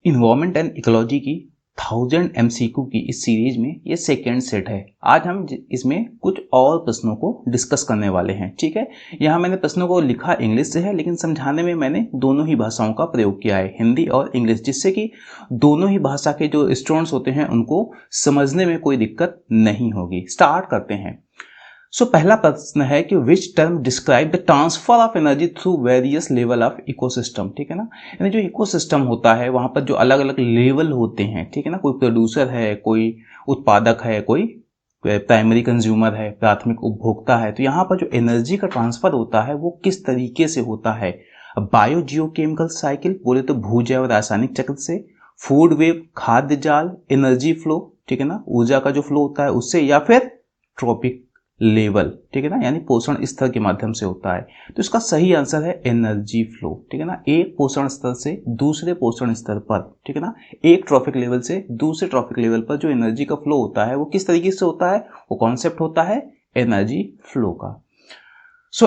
Environment and ecology की 1000 MCQ की इस सीरीज में ये सेकेंड सेट है। आज हम इसमें कुछ और प्रश्नों को डिस्कस करने वाले हैं। ठीक है, यहाँ मैंने प्रश्नों को लिखा इंग्लिश से है, लेकिन समझाने में मैंने दोनों ही भाषाओं का प्रयोग किया है, हिंदी और इंग्लिश, जिससे कि दोनों ही भाषा के जो स्टूडेंट्स होते हैं उनको समझने में कोई दिक्कत नहीं होगी। स्टार्ट करते हैं। पहला प्रश्न है कि which term describe the transfer of energy through various level of ecosystem. ठीक है ना, यानी जो इकोसिस्टम होता है वहां पर जो अलग अलग लेवल होते हैं, ठीक है ना, कोई प्रोड्यूसर है, कोई उत्पादक है, कोई प्राइमरी कंज्यूमर है, प्राथमिक उपभोक्ता है, तो यहाँ पर जो एनर्जी का ट्रांसफर होता है वो किस तरीके से होता है। बायो जियोकेमिकल साइकिल बोले तो भूजैव रासायनिक चक्र से, फूड वेव खाद्य जाल, एनर्जी फ्लो, ठीक है ना, ऊर्जा का जो फ्लो होता है उससे, या फिर ट्रॉपिक लेवल, ठीक है ना, यानी पोषण स्तर के माध्यम से होता है। तो इसका सही आंसर है एनर्जी फ्लो। ठीक है ना, एक पोषण स्तर से दूसरे पोषण स्तर पर, ठीक है ना, एक ट्रॉफिक लेवल से दूसरे ट्रॉफिक लेवल पर जो एनर्जी का फ्लो होता है वो किस तरीके से होता है, वो कॉन्सेप्ट होता है एनर्जी फ्लो का।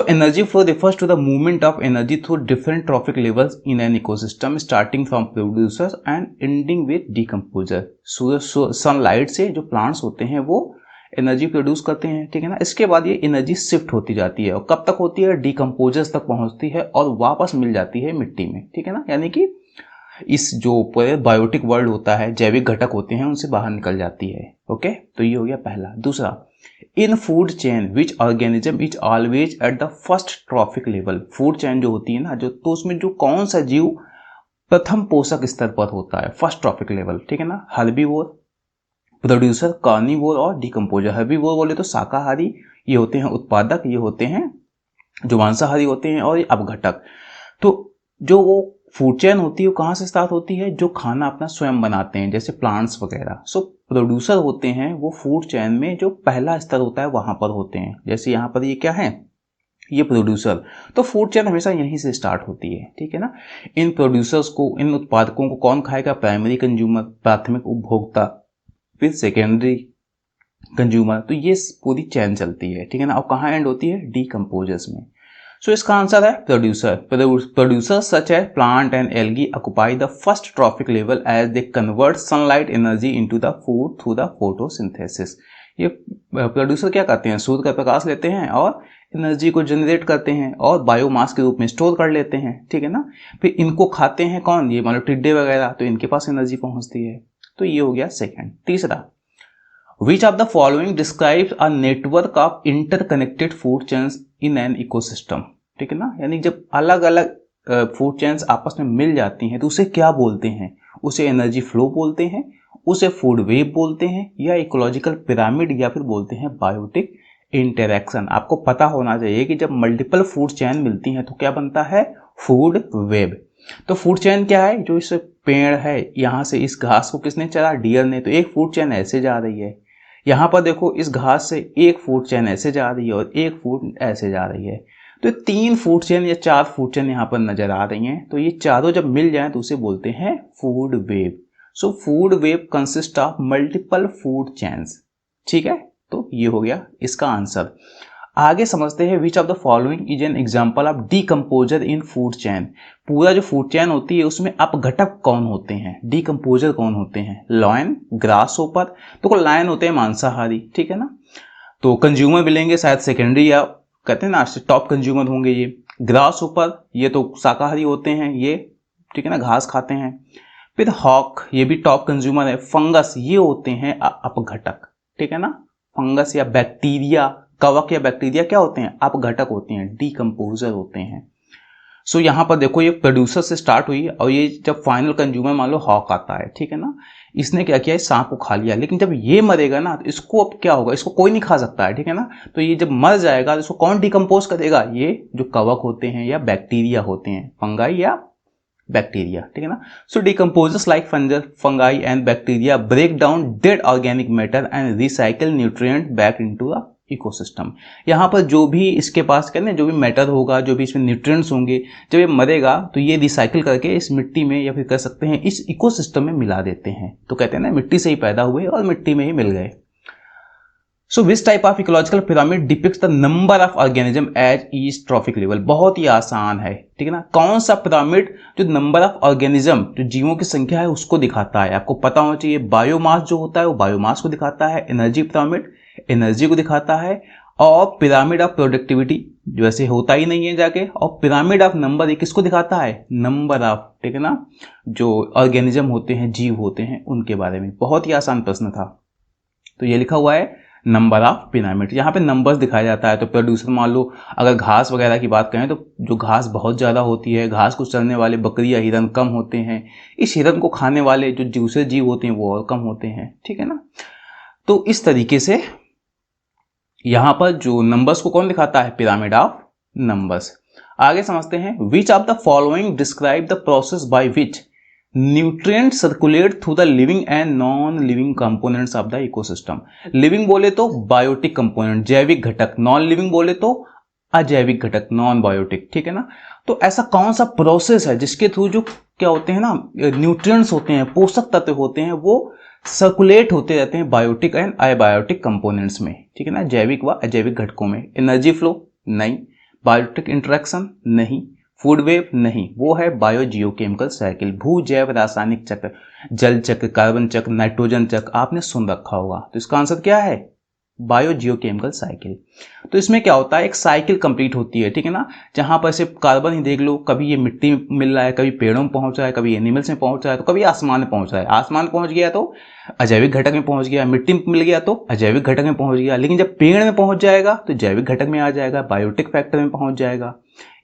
Energy flow refers to the movement of energy through different trophic levels in an ecosystem starting from producers and ending with decomposer। Sunlight से जो प्लांट्स होते हैं वो एनर्जी प्रोड्यूस करते हैं, ठीक है ना, इसके बाद ये एनर्जी शिफ्ट होती जाती है और कब तक होती है, डिकम्पोजर्स तक पहुंचती है और वापस मिल जाती है मिट्टी में। ठीक है ना, यानी कि इस जो पूरे बायोटिक वर्ल्ड होता है, जैविक घटक होते हैं, उनसे बाहर निकल जाती है। ओके, तो ये हो गया पहला। दूसरा, इन food chain which organism is always at the first trophic level. Food chain जो होती है ना, जो तो उसमें जो कौन सा जीव प्रथम पोषक स्तर पर होता है, फर्स्ट ट्रॉफिक लेवल, ठीक है ना, हर्बीवोर, प्रोड्यूसर, कार्निवोर और डिकम्पोजर। हर्बीवोर बोले तो शाकाहारी, ये होते हैं उत्पादक, ये होते हैं जो मांसाहारी होते हैं, और ये अपघटक। तो जो वो फूड चेन होती है वो कहाँ से स्टार्ट होती है, जो खाना अपना स्वयं बनाते हैं जैसे प्लांट्स वगैरह। प्रोड्यूसर होते हैं वो फूड चेन में जो पहला स्तर होता है वहां पर होते हैं, जैसे यहाँ पर ये क्या है, ये प्रोड्यूसर। तो फूड चेन हमेशा यहीं से स्टार्ट होती है। ठीक है ना, इन प्रोड्यूसर्स को, इन उत्पादकों को कौन खाएगा, प्राइमरी कंज्यूमर, प्राथमिक उपभोक्ता, फिर सेकेंडरी कंज्यूमर। तो ये पूरी चेन चलती है। ठीक है ना, और कहाँ एंड होती है, डीकम्पोजर्स में। इसका आंसर है producer. Producer such as plant and algae occupy the first trophic level as they convert sunlight energy into the food through the photosynthesis. ये प्रोड्यूसर क्या करते हैं, सूर्य का प्रकाश लेते हैं और एनर्जी को जनरेट करते हैं और बायोमास के रूप में स्टोर कर लेते हैं। ठीक है ना, फिर इनको खाते हैं कौन, ये मान लो टिड्डे वगैरह, तो इनके पास एनर्जी पहुंचती है। तो ये हो गया सेकंड। तीसरा, which of the following describes a network of interconnected food chains in an ecosystem. ठीक है ना, यानी जब अलग अलग फूड चेन्स आपस में मिल जाती हैं तो उसे क्या बोलते हैं, उसे एनर्जी फ्लो बोलते हैं, उसे फूड वेव बोलते हैं, या इकोलॉजिकल पिरामिड, या फिर बोलते हैं बायोटिक इंटरैक्शन। आपको पता होना चाहिए कि जब मल्टीपल फूड चेन मिलती हैं तो क्या बनता है, फूड वेब। तो फूड चेन क्या है, जो इस पेड़ है, यहां से इस घास को किसने चला, डियर ने, तो एक फूड चेन ऐसे जा रही है। यहां पर देखो इस घास से एक फूड चेन ऐसे जा रही है और एक फूड ऐसे जा रही है। तो 3 फूड चेन या 4 फूड चेन यहां पर नजर आ रही हैं। तो ये चारों जब मिल जाएं तो उसे बोलते हैं food web. Food web consist of multiple food chains. ठीक है, तो ये हो गया इसका आंसर। आगे समझते हैं, which of the following is an example of decomposer in food chain. पूरा जो फूड चेन होती है उसमें अपघटक कौन होते हैं, डीकम्पोजर कौन होते हैं, लायन, ग्रास होपर। तो लायन होते हैं मांसाहारी, ठीक है ना, तो कंज्यूमर मिलेंगे शायद सेकेंडरी, या कहते हैं ना टॉप कंज्यूमर होंगे ये। ग्रास होपर ये तो शाकाहारी होते हैं ये, ठीक है ना, घास खाते हैं। फिर हॉक, ये भी टॉप कंज्यूमर है। फंगस, ये होते हैं अपघटक, ठीक है ना, फंगस या बैक्टीरिया, कवक या बैक्टीरिया क्या होते हैं, अपघटक होते हैं, डीकम्पोजर होते हैं। यहाँ पर देखो ये प्रोड्यूसर से स्टार्ट हुई और ये जब फाइनल कंज्यूमर मान लो हॉक आता है, ठीक है ना, इसने क्या किया, सांप को खा लिया, लेकिन जब ये मरेगा ना तो इसको अब क्या होगा, इसको कोई नहीं खा सकता है, ठीक है ना। तो ये जब मर जाएगा तो इसको कौन डिकम्पोज करेगा, ये जो कवक होते हैं या बैक्टीरिया होते हैं, फंगाई या बैक्टीरिया, ठीक है ना। Decomposers like fungi and bacteria break down dead organic matter and recycle nutrient back into the ecosystem. यहाँ पर जो भी इसके पास कहते हैं, जो भी मैटर होगा, जो भी इसमें न्यूट्रिएंट्स होंगे, जब ये मरेगा तो ये रिसाइकिल करके इस मिट्टी में, या फिर कह सकते हैं इस इकोसिस्टम में मिला देते हैं। तो कहते हैं ना, मिट्टी से ही पैदा हुए और मिट्टी में ही मिल गए। So which type of ecological pyramid depicts the number of organism at each trophic level. बहुत ही आसान है, ठीक है ना। कौन सा पिरामिड जो नंबर ऑफ ऑर्गेनिज्म, जो जीवों की संख्या है, उसको दिखाता है। आपको पता होना चाहिए, बायोमास जो होता है वो बायोमास को दिखाता है, एनर्जी पिरामिड एनर्जी को दिखाता है, और पिरामिड ऑफ प्रोडक्टिविटी जो ऐसे होता ही नहीं है जाके, और पिरामिड ऑफ नंबर ये किसको दिखाता है, नंबर ऑफ, ठीक है ना, जो ऑर्गेनिज्म होते हैं, जीव होते हैं, उनके बारे में। बहुत ही आसान प्रश्न था। तो ये लिखा हुआ है नंबर ऑफ पिरामिड। यहाँ पे नंबर्स दिखाया जाता है। तो प्रोड्यूसर मान लो अगर घास वगैरह की बात करें तो जो घास बहुत ज़्यादा होती है, घास को चरने वाले बकरी या हिरन कम होते हैं, इस हिरन को खाने वाले जो दूसरे जीव होते हैं वो और कम होते हैं, ठीक है ना। तो इस तरीके से यहाँ पर जो नंबर्स को कौन दिखाता है, पिरामिड ऑफ नंबर्स। आगे समझते हैं, which of the following describe the process by which nutrient circulate through the living and non living components of the ecosystem. Living बोले तो बायोटिक कंपोनेंट, जैविक घटक, नॉन लिविंग बोले तो अजैविक घटक, नॉन बायोटिक, ठीक है ना। तो ऐसा कौन सा प्रोसेस है जिसके थ्रू जो क्या होते हैं ना, न्यूट्रिएंट्स होते हैं, पोषक तत्व होते हैं, वो सर्कुलेट होते रहते हैं बायोटिक एंड अबायोटिक कंपोनेंट्स में, ठीक है ना, जैविक व अजैविक घटकों में। एनर्जी फ्लो नहीं, बायोटिक इंटरेक्शन नहीं, फूड वेव नहीं, वो है बायो जियोकेमिकल साइकिल, भू जैव रासायनिक चक्र, जल चक्र, कार्बन चक्र, नाइट्रोजन चक्र, आपने सुन रखा होगा। तो इसका आंसर क्या है, बायो जियोकेमिकल साइकिल। तो इसमें क्या होता है, एक साइकिल कंप्लीट होती है, ठीक है ना, जहां पर से कार्बन ही देख लो, कभी ये मिट्टी में मिल रहा है, कभी पेड़ों में पहुंच रहा है, कभी एनिमल्स में पहुंच रहा है, तो कभी आसमान में पहुंच रहा है। आसमान पहुंच गया तो अजैविक घटक में पहुंच गया, मिट्टी में मिल गया तो अजैविक घटक में पहुंच गया, लेकिन जब पेड़ में पहुंच जाएगा तो जैविक घटक में आ जाएगा, बायोटिक फैक्टर में पहुंच जाएगा।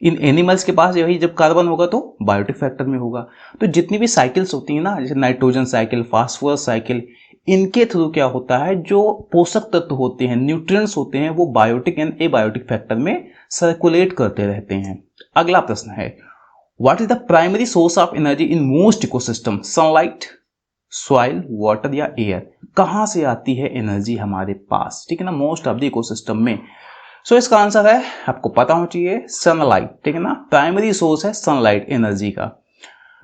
इन एनिमल्स के पास यही जब कार्बन होगा तो बायोटिक फैक्टर में होगा। तो जितनी भी साइकिल्स होती है ना, जैसे नाइट्रोजन साइकिल, फास्फोरस साइकिल, इनके थ्रू क्या होता है, जो पोषक तत्व होते हैं, न्यूट्रिएंट्स होते हैं, वो बायोटिक एंड एबायोटिक फैक्टर में सर्कुलेट करते रहते हैं। अगला प्रश्न है, what is the primary source of energy in most ecosystem, sunlight, soil, water या एयर। कहां से आती है एनर्जी हमारे पास, ठीक है ना, मोस्ट ऑफ द इकोसिस्टम में। सो इसका आंसर है, आपको पता होना चाहिए, सनलाइट, ठीक है ना। प्राइमरी सोर्स है सनलाइट एनर्जी का।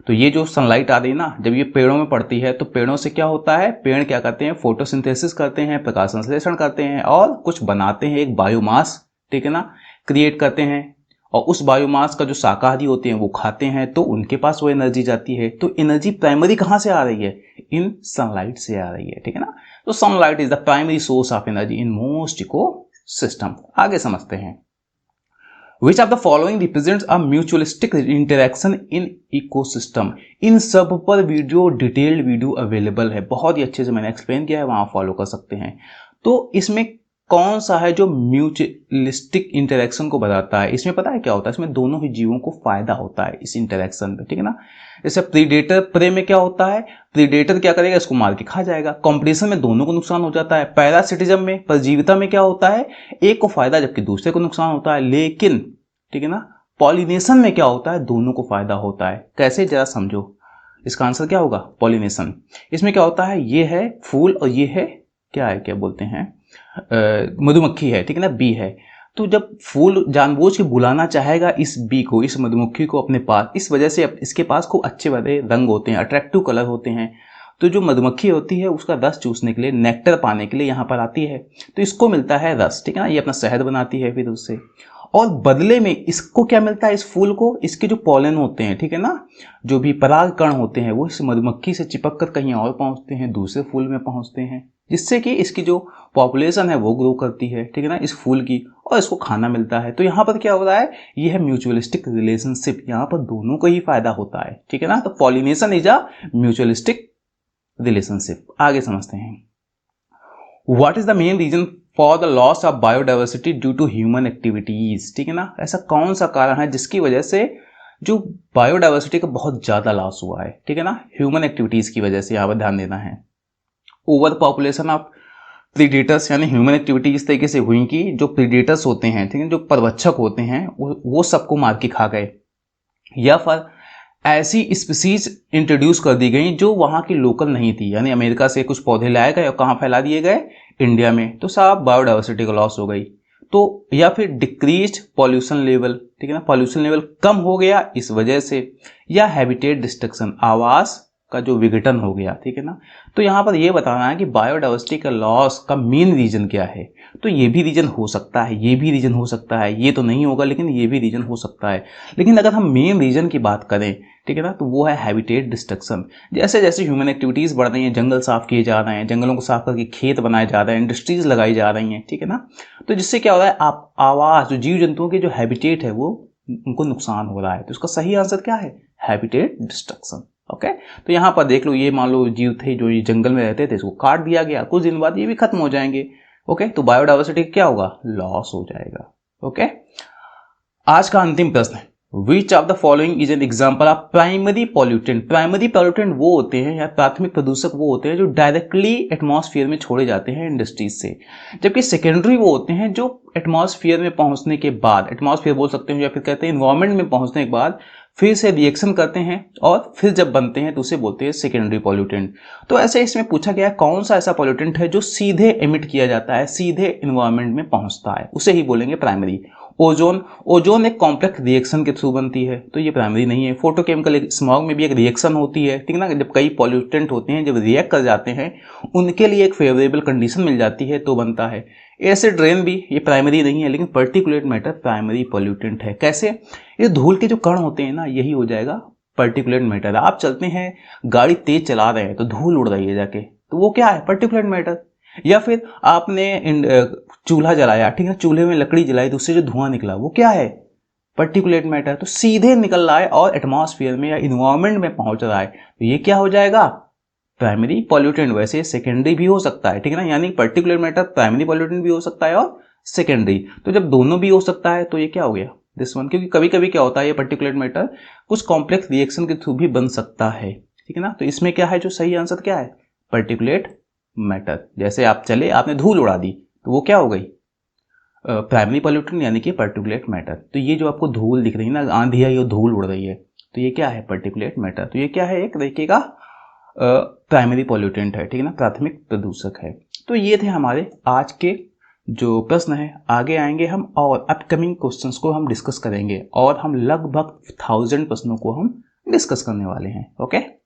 तो ये जो सनलाइट आ रही है ना, जब ये पेड़ों में पड़ती है तो पेड़ों से क्या होता है, पेड़ क्या करते हैं, फोटोसिंथेसिस करते हैं, प्रकाश संश्लेषण करते हैं और कुछ बनाते हैं, एक बायोमास, ठीक है ना, क्रिएट करते हैं, और उस बायोमास का जो शाकाहारी होते हैं वो खाते हैं, तो उनके पास वो एनर्जी जाती है। तो एनर्जी प्राइमरी कहाँ से आ रही है, इन सनलाइट से आ रही है, ठीक है ना। तो sunlight is the primary source of energy in most ecosystem. आगे समझते हैं, Which of the following represents a mutualistic interaction in ecosystem? इन सब पर वीडियो, डिटेल्ड वीडियो अवेलेबल है, बहुत ही अच्छे से मैंने एक्सप्लेन किया है, वहां फॉलो कर सकते हैं। तो इसमें कौन सा है जो म्यूचुअलिस्टिक इंटरेक्शन को बताता है, इसमें पता है क्या होता है, इसमें दोनों ही जीवों को फायदा होता है इस इंटरेक्शन में, ठीक है ना। जैसे प्रीडेटर प्रे में क्या होता है, प्रीडेटर क्या करेगा, इसको मार के खा जाएगा, कंपटीशन में दोनों को नुकसान हो जाता है। पैरासिटिज्म में, परजीविता में क्या होता है, एक को फायदा जबकि दूसरे को नुकसान होता है। लेकिन ठीक है ना, पॉलिनेशन में क्या होता है, दोनों को फायदा होता है। कैसे, जरा समझो। इसका आंसर क्या होगा, पॉलिनेशन। इसमें क्या होता है, ये है फूल और ये है क्या है, क्या बोलते हैं, मधुमक्खी है, ठीक है ना, बी है। तो जब फूल जानबूझ के बुलाना चाहेगा इस बी को, इस मधुमक्खी को अपने पास, इस वजह से इसके पास खूब अच्छे वाले रंग होते हैं, अट्रैक्टिव कलर होते हैं। तो जो मधुमक्खी होती है उसका रस चूसने के लिए, नेक्टर पाने के लिए यहाँ पर आती है, तो इसको मिलता है रस, ठीक है ना, ये अपना शहद बनाती है फिर उससे, और बदले में इसको क्या मिलता है, इस फूल को, इसके जो पॉलन होते हैं, ठीक है ना, जो भी पराग कण होते हैं, वो इस मधुमक्खी से चिपक कर कहीं और पहुंचते हैं, दूसरे फूल में पहुंचते हैं, जिससे कि इसकी जो पॉपुलेशन है वो ग्रो करती है, ठीक है ना, इस फूल की, और इसको खाना मिलता है। तो यहाँ पर क्या हो रहा है, ये है म्यूचुअलिस्टिक रिलेशनशिप, यहाँ पर दोनों को ही फायदा होता है, ठीक है ना। तो pollination is a mutualistic relationship. आगे समझते हैं, what is the main reason for the loss of biodiversity due to human activities, ठीक है ना। ऐसा कौन सा कारण है जिसकी वजह से जो बायोडाइवर्सिटी का बहुत ज्यादा लॉस हुआ है, ठीक है ना, ह्यूमन एक्टिविटीज की वजह से, यहाँ पर ध्यान देना है। ओवर पॉपुलेशन ऑफ प्रीडेटर्स, यानी ह्यूमन एक्टिविटी इस तरीके से हुई कि जो प्रीडेटर्स होते हैं, ठीक है, जो परवच्छक होते हैं, वो सबको मार के खा गए, या फिर ऐसी स्पीसीज इंट्रोड्यूस कर दी गई जो वहां की लोकल नहीं थी, यानी अमेरिका से कुछ पौधे लाए गए और कहाँ फैला दिए गए, इंडिया में, तो साहब बायोडाइवर्सिटी का लॉस हो गई। तो या फिर डिक्रीज्ड पॉल्यूशन लेवल, ठीक है ना, पॉल्यूशन लेवल कम हो गया इस वजह से, या हैबिटेट डिस्ट्रक्शन, आवास का जो विघटन हो गया, ठीक है ना। तो यहाँ पर ये बताना है कि बायोडाइवर्सिटी का लॉस का मेन रीजन क्या है। तो ये भी रीजन हो सकता है, ये भी रीजन हो सकता है, ये तो नहीं होगा लेकिन ये भी रीजन हो सकता है। लेकिन अगर हम मेन रीजन की बात करें, ठीक है ना, तो वो है हैबिटेट डिस्ट्रक्शन। जैसे जैसे ह्यूमन एक्टिविटीज़ बढ़ रही हैं, जंगल साफ किए जा रहे हैं, जंगलों को साफ करके खेत बनाए जा रहे हैं, इंडस्ट्रीज लगाई जा रही हैं, ठीक है ना। तो जिससे क्या हो रहा है, आप आवास, जो जीव जंतुओं के जो हैबिटेट है वो उनको नुकसान हो रहा है। तो इसका सही आंसर क्या है, हैबिटेट डिस्ट्रक्शन। ओके, तो यहाँ पर देख लो, ये मान लो जीव थे जो ये जंगल में रहते थे, इसको काट दिया गया, कुछ दिन बाद ये भी खत्म हो जाएंगे। ओके, तो बायोडाइवर्सिटी क्या होगा, लॉस हो जाएगा। ओके, आज का अंतिम प्रश्न है, which of the following is an example of primary pollutant. Primary pollutant वो होते हैं या प्राथमिक प्रदूषक वो होते हैं जो डायरेक्टली एटमॉस्फेयर में छोड़े जाते हैं इंडस्ट्रीज से, जबकि सेकेंडरी वो होते हैं जो एटमॉस्फेयर में पहुंचने के बाद, एटमॉस्फेयर बोल सकते हैं या फिर कहते हैं इन्वायरमेंट में पहुंचने के बाद फिर से रिएक्शन करते हैं और फिर जब बनते हैं तो उसे बोलते हैं सेकेंडरी पॉल्यूटेंट। तो ऐसे इसमें पूछा गया कौन सा ऐसा पॉल्यूटेंट है जो सीधे एमिट किया जाता है, सीधे इन्वायरमेंट में पहुंचता है, उसे ही बोलेंगे प्राइमरी। ओजोन एक कॉम्प्लेक्स रिएक्शन के थ्रू बनती है, तो ये प्राइमरी नहीं है। फोटोकेमिकल स्मॉग में भी एक रिएक्शन होती है, ठीक है ना, जब कई पॉल्यूटेंट होते हैं जब रिएक्ट कर जाते हैं उनके लिए एक फेवरेबल कंडीशन मिल जाती है तो बनता है। एसिड रेन भी ये प्राइमरी नहीं है, लेकिन पर्टिकुलेट मैटर प्राइमरी पॉल्यूटेंट है। कैसे, ये धूल के जो कण होते हैं ना, यही हो जाएगा पर्टिकुलेट मैटर। आप चलते हैं, गाड़ी तेज चला रहे हैं तो धूल उड़ रही है जाके, तो वो क्या है, पर्टिकुलेट मैटर। या फिर आपने चूल्हा जलाया, ठीक है, चूल्हे में लकड़ी जलाई तो उससे जो धुआं निकला वो क्या है, पर्टिकुलेट मैटर। तो सीधे निकल रहा है और एटमॉस्फेयर में या इन्वायरमेंट में पहुंच रहा है, तो ये क्या हो जाएगा, प्राइमरी पॉल्यूटेंट। वैसे सेकेंडरी भी हो सकता है, ठीक है ना, यानी पर्टिकुलर मैटर प्राइमरी पॉल्यूटेंट भी हो सकता है और सेकेंडरी। तो जब दोनों भी हो सकता है तो ये क्या हो गया, दिस वन। क्योंकि कभी कभी क्या होता है, ये पर्टिकुलर मैटर कुछ कॉम्प्लेक्स रिएक्शन के थ्रू भी बन सकता है, ठीक है ना। तो इसमें क्या है, जो सही आंसर क्या है, पर्टिकुलेट मैटर। जैसे आप चले, आपने धूल उड़ा दी तो वो क्या हो गई, प्राइमरी पॉल्यूटेंट यानी कि पर्टिकुलेट मैटर। तो ये जो आपको धूल दिख रही है ना, आंधी आई और धूल उड़ रही है, तो ये क्या है, पर्टिकुलेट मैटर। तो ये क्या है, एक तरीके का प्राइमरी पॉल्यूटेंट है, ठीक है ना, प्राथमिक प्रदूषक है। तो ये थे हमारे आज के जो प्रश्न है। आगे आएंगे हम और अपकमिंग क्वेश्चंस को हम डिस्कस करेंगे और हम लगभग 1000 प्रश्नों को हम डिस्कस करने वाले हैं। ओके।